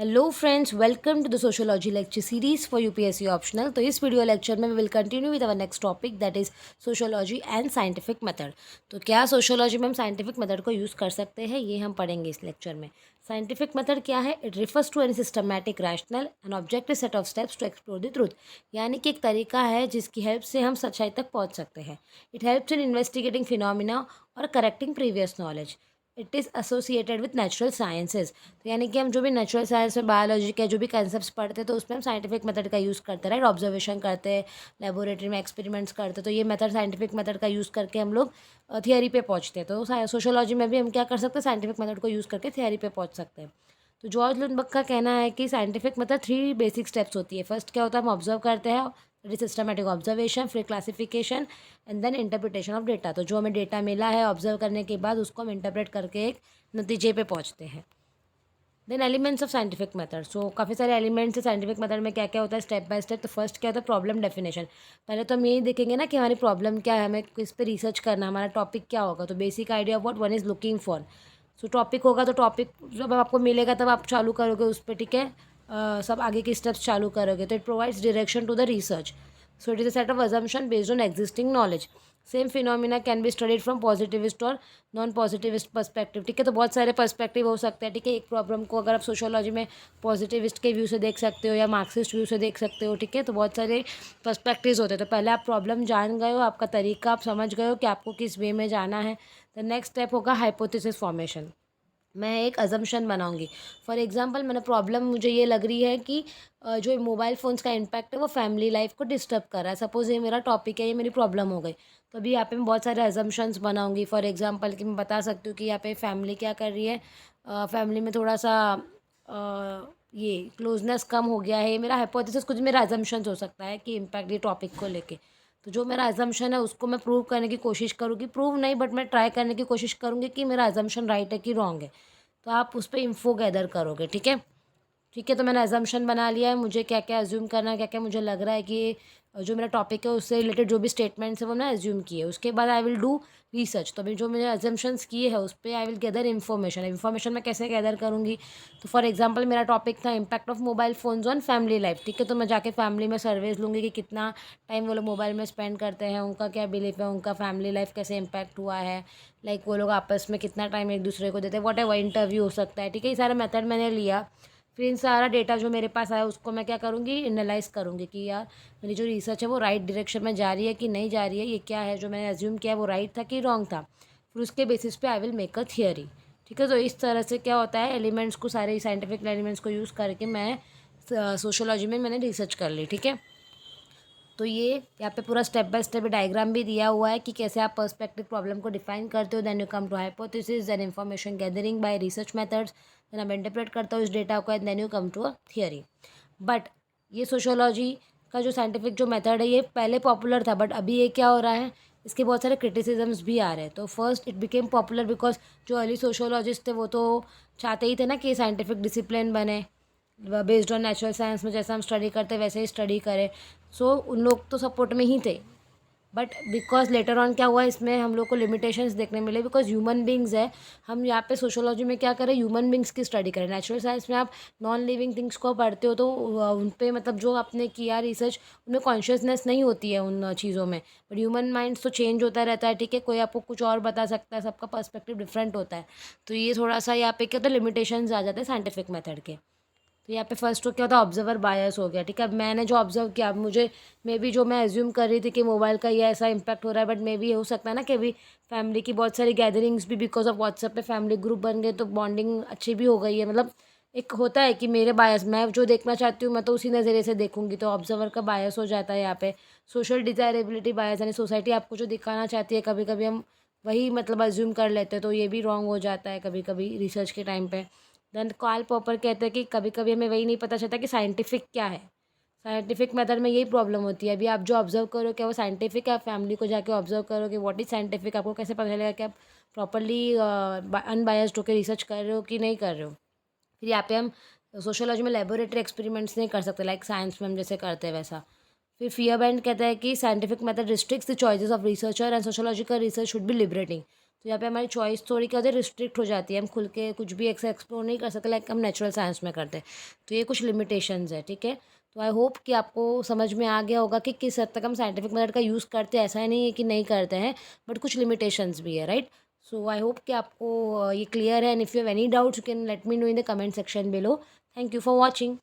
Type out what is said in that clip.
Hello friends, welcome to the sociology lecture series for UPSC optional. तो इस video lecture में we will continue with our next topic that is sociology and scientific method. तो क्या sociology में हम scientific method को use कर सकते हैं, ये हम पढ़ेंगे इस लेक्चर में। साइंटिफिक मेथड क्या है? It refers to an systematic rational and objective set of steps to explore the truth. यानी कि एक तरीका है जिसकी हेल्प से हम सच्चाई तक पहुंच सकते हैं। It helps in investigating phenomena और correcting previous knowledge. It is associated with natural sciences. तो यानी कि हम जो भी नेचुरल साइंस में बायोलॉजी के जो भी कंसेप्ट पढ़ते हैं तो उसमें हम साइंटिफिक मेथड का यूज़ करते हैं, राइट। ऑब्जर्वेशन करते हैं, लेबोरेटरी में एक्सपेरिमेंट्स करते हैं, तो ये मेथड साइंटिफिक मेथड का यूज़ करके हम लोग थियरी पे पहुँचते हैं। तो सोशोलॉजी में भी हम क्या कर सकते हैं, साइंटिफिक मेथड को यूज़ करके थियरी पे पहुँच सकते हैं। तो जॉर्ज लुनबर्ग का कहना है कि साइंटिफिक मेथड 3 बेसिक स्टेप्स होती है। फर्स्ट क्या होता है, हम ऑब्जर्व करते हैं, सिस्टमेटिक ऑब्जर्वेशन, फिर classification and then interpretation of data. तो जो हमें डेटा मिला है ऑब्जर्व करने के बाद उसको हम इंटरप्रेट करके एक नतीजे पे पहुंचते हैं। Then elements of scientific method. So काफ़ी सारे एलिमेंट्स है साइंटिफिक मेथड में। क्या क्या होता है स्टेप बाय स्टेप। तो फर्स्ट क्या होता है, प्रॉब्लम डेफिनेशन। पहले तो हम यही देखेंगे ना कि हमारी प्रॉब्लम क्या है, हमें किस पे रिसर्च करना, हमारा टॉपिक क्या होगा। तो basic idea of what one is looking for. So topic होगा तो टॉपिक जब आपको मिलेगा तब आप चालू करोगे उस पर, ठीक है। सब आगे के स्टेप्स चालू करोगे। तो it provides direction to the research. So it is a set of assumption based on existing knowledge. Same phenomena can be studied from positivist और नॉन पॉजिटिविस्ट पर्सपेक्टिव, ठीक है। तो बहुत सारे पर्सपेक्टिव हो सकते हैं, ठीक है। एक प्रॉब्लम को अगर आप सोशियोलॉजी में पॉजिटिविस्ट के व्यू से देख सकते हो या मार्क्सिस्ट व्यू से देख सकते हो, ठीक है। तो बहुत सारे पर्सपेक्टिव्स होते हैं। तो पहले आप प्रॉब्लम जान गए हो, आपका तरीका आप समझ गए हो कि आपको किस वे में जाना है। द नेक्स्ट स्टेप होगा हाइपोथेसिस फॉर्मेशन। मैं एक अजम्पशन बनाऊंगी। फॉर एग्जांपल, मैंने प्रॉब्लम मुझे ये लग रही है कि जो मोबाइल फ़ोन्स का इम्पैक्ट है वो फैमिली लाइफ को डिस्टर्ब कर रहा है। सपोज़ ये मेरा टॉपिक है, ये मेरी प्रॉब्लम हो गई। तो अभी यहाँ पे मैं बहुत सारे अजम्पशंस बनाऊंगी। फॉर एग्जांपल कि मैं बता सकती हूँ कि यहाँ पे फैमिली क्या कर रही है, फैमिली में थोड़ा सा ये क्लोजनेस कम हो गया है। ये मेरा हाइपोथेसिस, कुछ मेरा अजम्पशंस हो सकता है कि इम्पैक्ट ये टॉपिक को लेके। तो जो मेरा अजम्पशन है उसको मैं प्रूव करने की कोशिश करूँगी, प्रूव नहीं बट मैं ट्राई करने की कोशिश करूँगी कि मेरा अजम्पशन राइट है कि रॉन्ग है। तो आप उस पर इन्फो गैदर करोगे, ठीक है। ठीक है, तो मैंने अजम्पशन बना लिया है, मुझे क्या क्या अज्यूम करना है, क्या क्या मुझे लग रहा है कि जो मेरा टॉपिक है उससे रिलेटेड जो भी स्टेटमेंट्स है वो मैंने अज्यूम किए। उसके बाद आई विल डू रिसर्च। तो अभी जो मैंने अजम्पशंस किए हैं उस पर I will gather information. Information मैं कैसे गैदर करूँगी, तो फॉर एग्जांपल मेरा टॉपिक था impact of mobile phones on family life, ठीक है। तो मैं जाके फैमिली में सर्वेज लूँगी कि कितना टाइम वो लोग मोबाइल में स्पेंड करते हैं, उनका क्या बिलीफ है, उनका फैमिली लाइफ कैसे इम्पैक्ट हुआ है, लाइक वो लोग आपस में कितना टाइम एक दूसरे को देते हैं, वॉट एवर इंटरव्यू हो सकता है, ठीक है। ये सारा मेथड मैंने लिया। फिर इन सारा डेटा जो मेरे पास आया उसको मैं क्या करूँगी, एनालाइज करूँगी कि यार मेरी जो रिसर्च है वो राइट डायरेक्शन में जा रही है कि नहीं जा रही है, ये क्या है जो मैंने अज्यूम किया वो राइट था कि रॉन्ग था। फिर उसके बेसिस पे I will make a theory, ठीक है। तो इस तरह से क्या होता है, एलिमेंट्स को, सारे साइंटिफिक एलिमेंट्स को यूज़ करके मैं सोशोलॉजी में मैंने रिसर्च कर ली, ठीक है। तो ये यहाँ पे पूरा स्टेप बाय स्टेप डायग्राम भी दिया हुआ है कि कैसे आप पर्सपेक्टिव प्रॉब्लम को डिफाइन करते हो। Then you come to hypothesis, then information gathering by research methods, then आप इंटरप्रेट करते हो इस डेटा को, and then you come to a theory. But ये सोशोलॉजी का जो साइंटिफिक जो मेथड है ये पहले पॉपुलर था, बट अभी ये क्या हो रहा है, इसके बहुत सारे क्रिटिसिजम्स भी आ रहे हैं। तो first it became popular because जो अर्ली सोशोलॉजिस्ट थे वो तो चाहते ही थे ना कि साइंटिफिक डिसिप्लिन बने, बेस्ड ऑन नेचुरल साइंस में जैसा हम स्टडी करते वैसे ही स्टडी करें। सो उन लोग तो सपोर्ट में ही थे। बट बिकॉज लेटर ऑन क्या हुआ, इसमें हम लोग को लिमिटेशंस देखने मिले बिकॉज ह्यूमन बींग्स है। हम यहाँ पे सोशोलॉजी में क्या करें, ह्यूमन बींग्स की स्टडी करें। नेचुरल साइंस में आप नॉन लिविंग थिंग्स को पढ़ते हो तो उन पे मतलब जो आपने किया रिसर्च उनमें कॉन्शियसनेस नहीं होती है उन चीज़ों में। बट ह्यूमन माइंड तो चेंज होता रहता है, ठीक है। कोई आपको कुछ और बता सकता है, सबका पर्सपेक्टिव डिफरेंट होता है। तो ये थोड़ा सा यहाँ पे क्या होता है, लिमिटेशंस आ जाते हैं साइंटिफिक मेथड के। तो यहाँ पे फर्स्ट तो क्या होता है, ऑब्जर्वर बायस हो गया, ठीक है। अब मैंने जो ऑब्जर्व किया, अब मुझे मे बी जो मैं एज्यूम कर रही थी कि मोबाइल का ये ऐसा इंपैक्ट हो रहा है, बट मे बी ये हो सकता है ना कि अभी फैमिली की बहुत सारी गैदरिंग्स भी बिकॉज ऑफ व्हाट्सएप पे फैमिली ग्रुप बन गए तो बॉन्डिंग अच्छी भी हो गई है। मतलब एक होता है कि मेरे बायस, मैं जो देखना चाहती हूँ मैं तो उसी नज़रिए से देखूंगी, तो ऑब्जर्वर का बायस हो जाता है यहाँ पे। सोशल डिजायरेबिलिटी बायस, यानी सोसाइटी आपको जो दिखाना चाहती है कभी कभी हम वही मतलब अज्यूम कर लेते हैं, तो ये भी रॉन्ग हो जाता है कभी कभी रिसर्च के टाइम पे। देन कार्ल पॉपर कहते हैं कि कभी कभी हमें वही नहीं पता चलता कि साइंटिफिक क्या है। साइंटिफिक मेथड में यही प्रॉब्लम होती है। अभी आप जो ऑब्जर्व करो क्या वो साइंटिफिक है, आप फैमिली को जाके ऑब्जर्व करो कि व्हाट इज साइंटिफिक, आपको कैसे पता चलेगा कि आप प्रॉपरली अनबायस्ड होकर रिसर्च कर रहे हो कि नहीं कर रहे हो। फिर यहाँ पे हम सोशोलॉजी में लेबोरेटरी एक्सपेरिमेंट्स नहीं कर सकते लाइक साइंस में हम जैसे करते हैं वैसा। फिर फियर बैंड कहता है कि scientific method restricts the choices of researcher and sociological research should be liberating. तो यहाँ पे हमारी चॉइस थोड़ी क्या होती है, रिस्ट्रिक्ट हो जाती है, हम खुल के कुछ भी ऐसा एक्सप्लोर नहीं कर सकते लाइक हम नेचुरल साइंस में करते हैं। तो ये कुछ लिमिटेशंस है, ठीक है। तो आई होप कि आपको समझ में आ गया होगा कि किस हद तक हम साइंटिफिक मेथड का यूज़ करते हैं। ऐसा ही नहीं है कि नहीं करते हैं, बट कुछ लिमिटेशंस भी है, राइट। सो आई होप कि आपको ये क्लियर है, and if you have any doubts you can let me know in the comment section below. Thank you for watching.